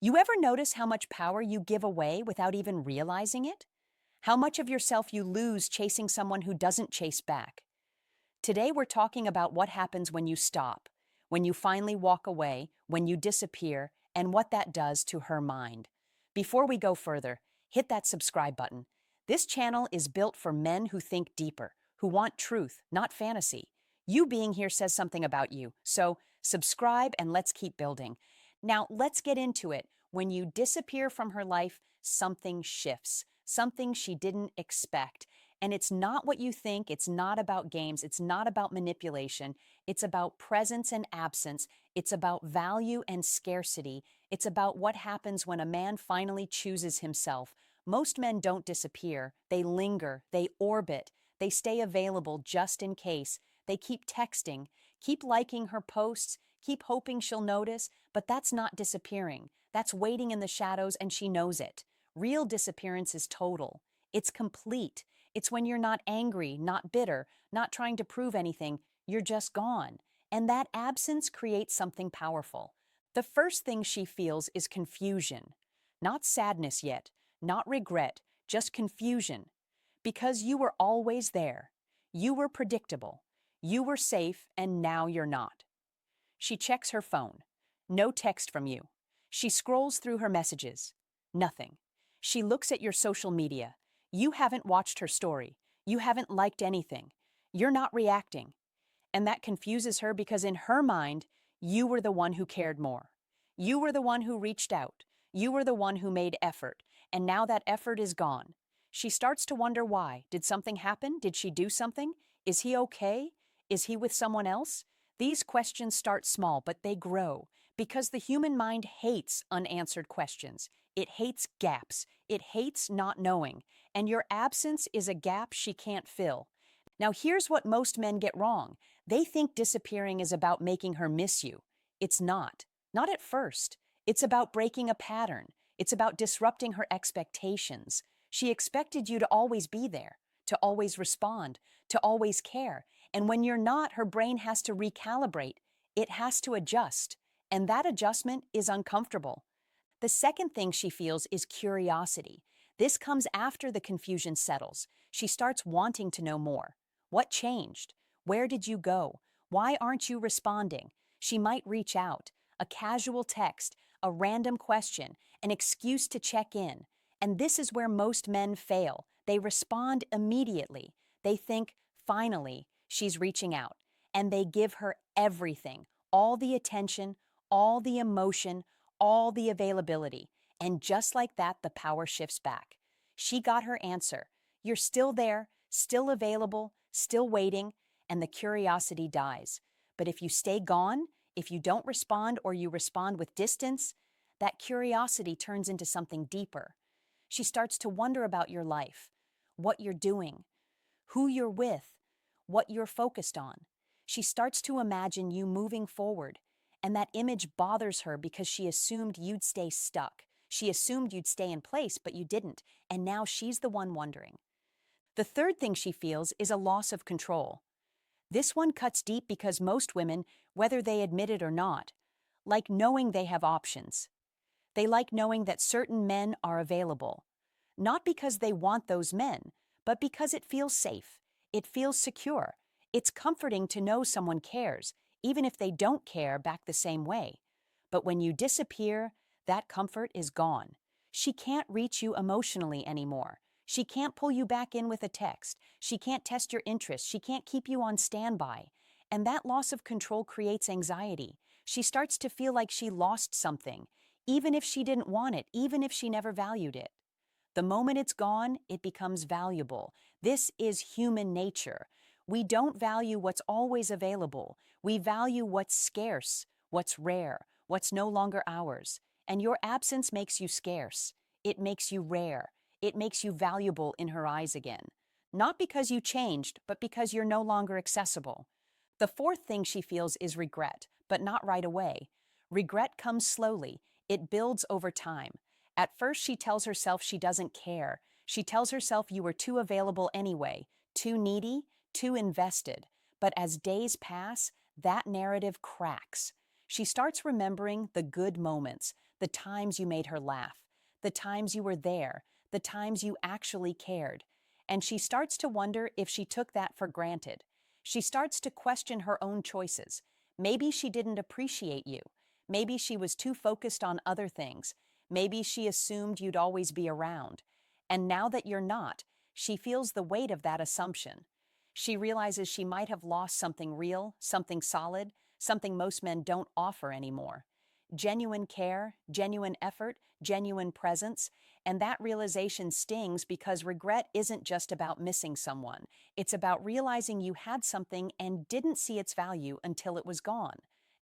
You ever notice how much power you give away without even realizing it? How much of yourself you lose chasing someone who doesn't chase back? Today, we're talking about what happens when you stop, when you finally walk away, when you disappear, and what that does to her mind. Before we go further, hit that subscribe button. This channel is built for men who think deeper, who want truth, not fantasy. You being here says something about you, so subscribe and let's keep building. Now, let's get into it. When you disappear from her life, something shifts, something she didn't expect. And it's not what you think. It's not about games. It's not about manipulation. It's about presence and absence. It's about value and scarcity. It's about what happens when a man finally chooses himself. Most men don't disappear. They linger. They orbit. They stay available just in case. They keep texting, keep liking her posts, keep hoping she'll notice, but that's not disappearing. That's waiting in the shadows and she knows it. Real disappearance is total. It's complete. It's when you're not angry, not bitter, not trying to prove anything. You're just gone. And that absence creates something powerful. The first thing she feels is confusion. Not sadness yet, not regret, just confusion. Because you were always there. You were predictable. You were safe, and now you're not. She checks her phone. No text from you. She scrolls through her messages. Nothing. She looks at your social media. You haven't watched her story. You haven't liked anything. You're not reacting. And that confuses her because in her mind, you were the one who cared more. You were the one who reached out. You were the one who made effort. And now that effort is gone. She starts to wonder why. Did something happen? Did she do something? Is he okay? Is he with someone else? These questions start small, but they grow because the human mind hates unanswered questions. It hates gaps. It hates not knowing. And your absence is a gap she can't fill. Now, here's what most men get wrong. They think disappearing is about making her miss you. It's not. Not at first. It's about breaking a pattern. It's about disrupting her expectations. She expected you to always be there, to always respond, to always care. And when you're not, her brain has to recalibrate. It has to adjust. And that adjustment is uncomfortable. The second thing she feels is curiosity. This comes after the confusion settles. She starts wanting to know more. What changed? Where did you go? Why aren't you responding? She might reach out. A casual text, a random question, an excuse to check in. And this is where most men fail. They respond immediately. They think, finally, she's reaching out. And they give her everything, all the attention, all the emotion, all the availability. And just like that, the power shifts back. She got her answer. You're still there, still available, still waiting, and the curiosity dies. But if you stay gone, if you don't respond or you respond with distance, that curiosity turns into something deeper. She starts to wonder about your life, what you're doing, who you're with, what you're focused on. She starts to imagine you moving forward, and that image bothers her because she assumed you'd stay stuck. She assumed you'd stay in place, but you didn't, and now she's the one wondering. The third thing she feels is a loss of control. This one cuts deep because most women, whether they admit it or not, like knowing they have options. They like knowing that certain men are available, not because they want those men, but because it feels safe. It feels secure. It's comforting to know someone cares, even if they don't care back the same way. But when you disappear, that comfort is gone. She can't reach you emotionally anymore. She can't pull you back in with a text. She can't test your interest. She can't keep you on standby. And that loss of control creates anxiety. She starts to feel like she lost something, even if she didn't want it, even if she never valued it. The moment it's gone, it becomes valuable. This is human nature. We don't value what's always available. We value what's scarce, what's rare, what's no longer ours. And your absence makes you scarce. It makes you rare. It makes you valuable in her eyes again. Not because you changed, but because you're no longer accessible. The fourth thing she feels is regret, but not right away. Regret comes slowly. It builds over time. At first, she tells herself she doesn't care. She tells herself you were too available anyway, too needy, too invested. But as days pass, that narrative cracks. She starts remembering the good moments, the times you made her laugh, the times you were there, the times you actually cared. And she starts to wonder if she took that for granted. She starts to question her own choices. Maybe she didn't appreciate you. Maybe she was too focused on other things. Maybe she assumed you'd always be around. And now that you're not, she feels the weight of that assumption. She realizes she might have lost something real, something solid, something most men don't offer anymore. Genuine care, genuine effort, genuine presence, and that realization stings because regret isn't just about missing someone. It's about realizing you had something and didn't see its value until it was gone.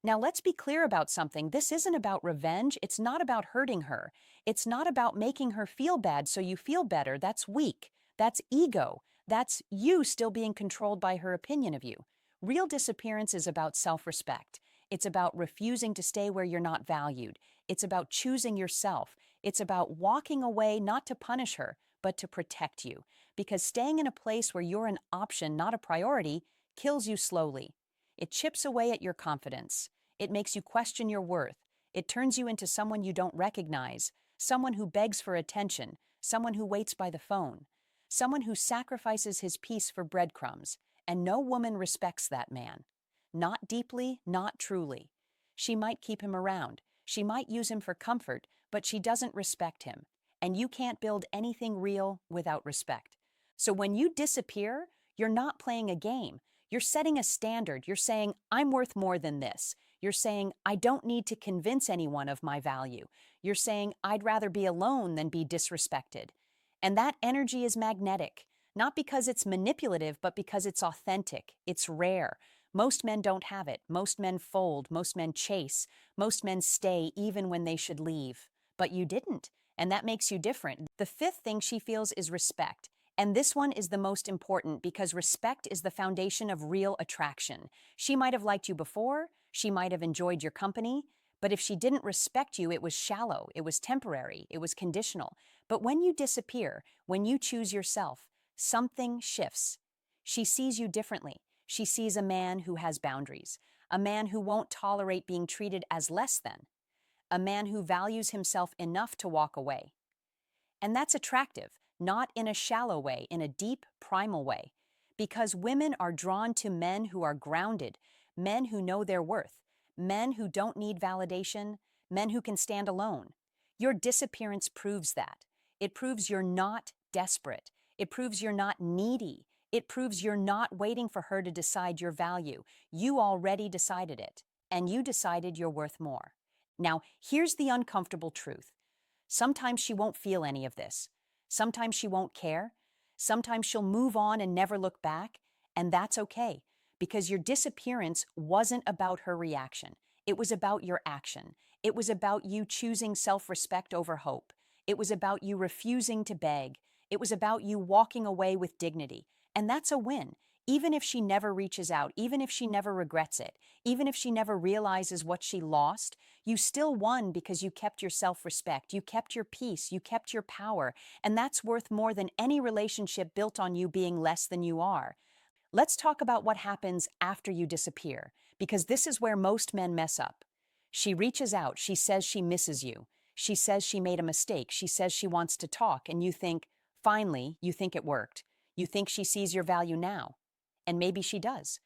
Now, let's be clear about something. This isn't about revenge. It's not about hurting her. It's not about making her feel bad so you feel better. That's weak. That's ego. That's you still being controlled by her opinion of you. Real disappearance is about self-respect. It's about refusing to stay where you're not valued. It's about choosing yourself. It's about walking away not to punish her, but to protect you. Because staying in a place where you're an option, not a priority, kills you slowly. It chips away at your confidence. It makes you question your worth. It turns you into someone you don't recognize, someone who begs for attention, someone who waits by the phone, someone who sacrifices his peace for breadcrumbs. And no woman respects that man. Not deeply, not truly. She might keep him around. She might use him for comfort, but she doesn't respect him. And you can't build anything real without respect. So when you disappear, you're not playing a game. You're setting a standard. You're saying, I'm worth more than this. You're saying, I don't need to convince anyone of my value. You're saying, I'd rather be alone than be disrespected. And that energy is magnetic, not because it's manipulative, but because it's authentic. It's rare. Most men don't have it. Most men fold. Most men chase. Most men stay even when they should leave. But you didn't, and that makes you different. The fifth thing she feels is respect. And this one is the most important because respect is the foundation of real attraction. She might have liked you before, she might have enjoyed your company, but if she didn't respect you, it was shallow, it was temporary, it was conditional. But when you disappear, when you choose yourself, something shifts. She sees you differently. She sees a man who has boundaries, a man who won't tolerate being treated as less than, a man who values himself enough to walk away. And that's attractive, not in a shallow way, in a deep, primal way. Because women are drawn to men who are grounded, men who know their worth, men who don't need validation, men who can stand alone. Your disappearance proves that. It proves you're not desperate. It proves you're not needy. It proves you're not waiting for her to decide your value. You already decided it, and you decided you're worth more. Now, here's the uncomfortable truth. Sometimes she won't feel any of this. Sometimes she won't care. Sometimes she'll move on and never look back. And that's okay, because your disappearance wasn't about her reaction. It was about your action. It was about you choosing self-respect over hope. It was about you refusing to beg. It was about you walking away with dignity. And that's a win. Even if she never reaches out, even if she never regrets it, even if she never realizes what she lost, you still won because you kept your self-respect, you kept your peace, you kept your power, and that's worth more than any relationship built on you being less than you are. Let's talk about what happens after you disappear, because this is where most men mess up. She reaches out, she says she misses you, she says she made a mistake, she says she wants to talk, and you think, finally, you think it worked. You think she sees your value now. And maybe she does.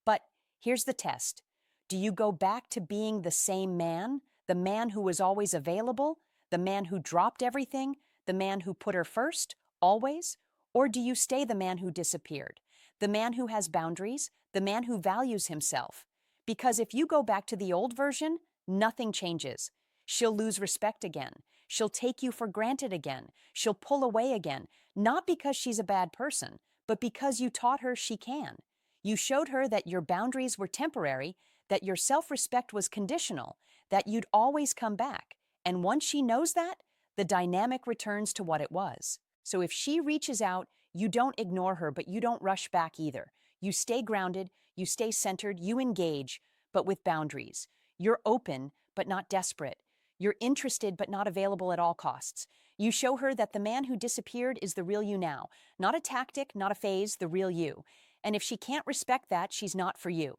But here's the test. Do you go back to being the man who was always available, the man who dropped everything, the man who put her first, always? Or do you stay the man who disappeared, the man who has boundaries, the man who values himself? Because if you go back to the old version, nothing changes. She'll lose respect again. She'll take you for granted again. She'll pull away again, not because she's a bad person, but because you taught her she can. You showed her that your boundaries were temporary, that your self-respect was conditional, that you'd always come back. And once she knows that, the dynamic returns to what it was. So if she reaches out, you don't ignore her, but you don't rush back either. You stay grounded, you stay centered, you engage, but with boundaries. You're open, but not desperate. You're interested, but not available at all costs. You show her that the man who disappeared is the real you now. Not a tactic, not a phase, the real you. And if she can't respect that, she's not for you.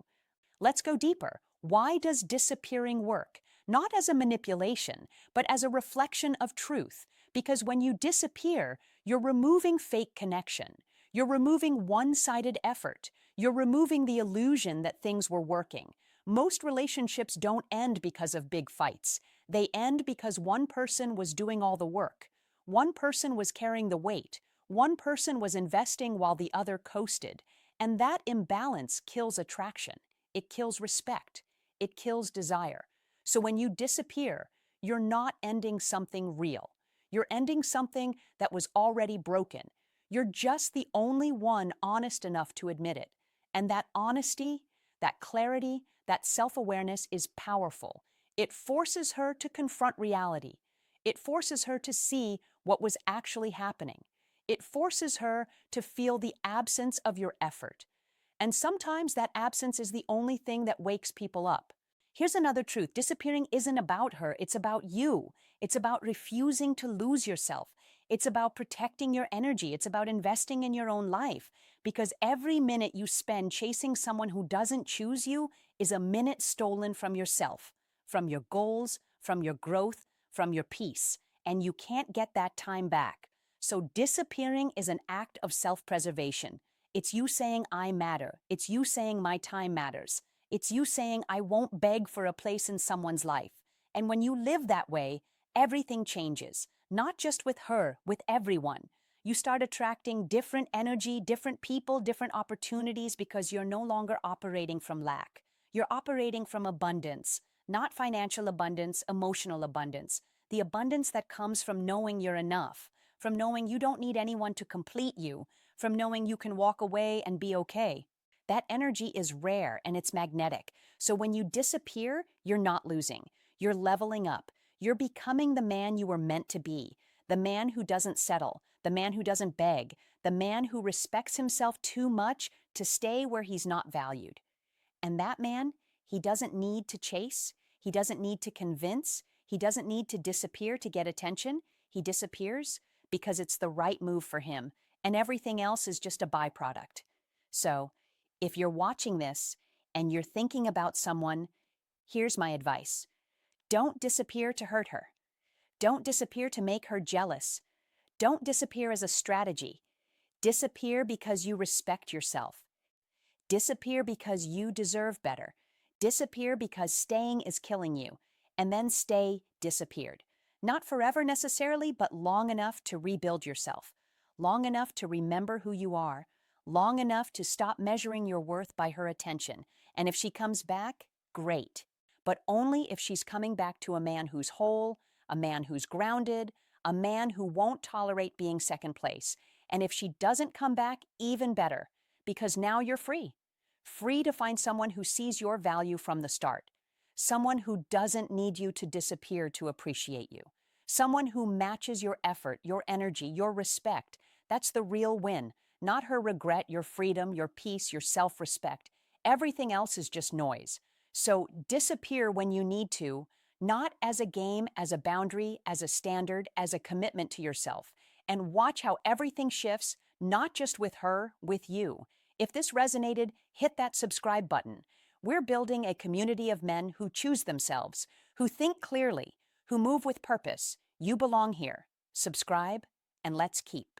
Let's go deeper. Why does disappearing work? not as a manipulation, but as a reflection of truth. Because when you disappear, you're removing fake connection. You're removing one-sided effort. You're removing the illusion that things were working. Most relationships don't end because of big fights. They end because one person was doing all the work. One person was carrying the weight. One person was investing while the other coasted. And that imbalance kills attraction. It kills respect. It kills desire. So when you disappear, you're not ending something real. You're ending something that was already broken. You're just the only one honest enough to admit it. And that honesty, that clarity, that self-awareness is powerful. It forces her to confront reality. It forces her to see what was actually happening. It forces her to feel the absence of your effort. And sometimes that absence is the only thing that wakes people up. Here's another truth. Disappearing isn't about her. It's about you. It's about refusing to lose yourself. It's about protecting your energy. It's about investing in your own life. Because every minute you spend chasing someone who doesn't choose you is a minute stolen from yourself, from your goals, from your growth, from your peace. And you can't get that time back. So disappearing is an act of self-preservation. It's you saying, I matter. It's you saying, my time matters. It's you saying, I won't beg for a place in someone's life. And when you live that way, everything changes. Not just with her, with everyone. You start attracting different energy, different people, different opportunities because you're no longer operating from lack. You're operating from abundance, not financial abundance, emotional abundance. The abundance that comes from knowing you're enough, from knowing you don't need anyone to complete you, from knowing you can walk away and be okay. That energy is rare and it's magnetic. So when you disappear, you're not losing. You're leveling up. You're becoming the man you were meant to be. The man who doesn't settle. The man who doesn't beg. The man who respects himself too much to stay where he's not valued. And that man, he doesn't need to chase. He doesn't need to convince. He doesn't need to disappear to get attention. He disappears because it's the right move for him. And everything else is just a byproduct. So, if you're watching this and you're thinking about someone, here's my advice. Don't disappear to hurt her. Don't disappear to make her jealous. Don't disappear as a strategy. Disappear because you respect yourself. Disappear because you deserve better. Disappear because staying is killing you. And then stay disappeared. Not forever necessarily, but long enough to rebuild yourself. Long enough to remember who you are. Long enough to stop measuring your worth by her attention. And if she comes back, great. But only if she's coming back to a man who's whole, a man who's grounded, a man who won't tolerate being second place. And if she doesn't come back, even better, because now you're free. Free to find someone who sees your value from the start. Someone who doesn't need you to disappear to appreciate you. Someone who matches your effort, your energy, your respect. That's the real win. Not her regret, your freedom, your peace, your self-respect. Everything else is just noise. So disappear when you need to, not as a game, as a boundary, as a standard, as a commitment to yourself. And watch how everything shifts, not just with her, with you. If this resonated, hit that subscribe button. We're building a community of men who choose themselves, who think clearly, who move with purpose. You belong here. Subscribe, and let's keep.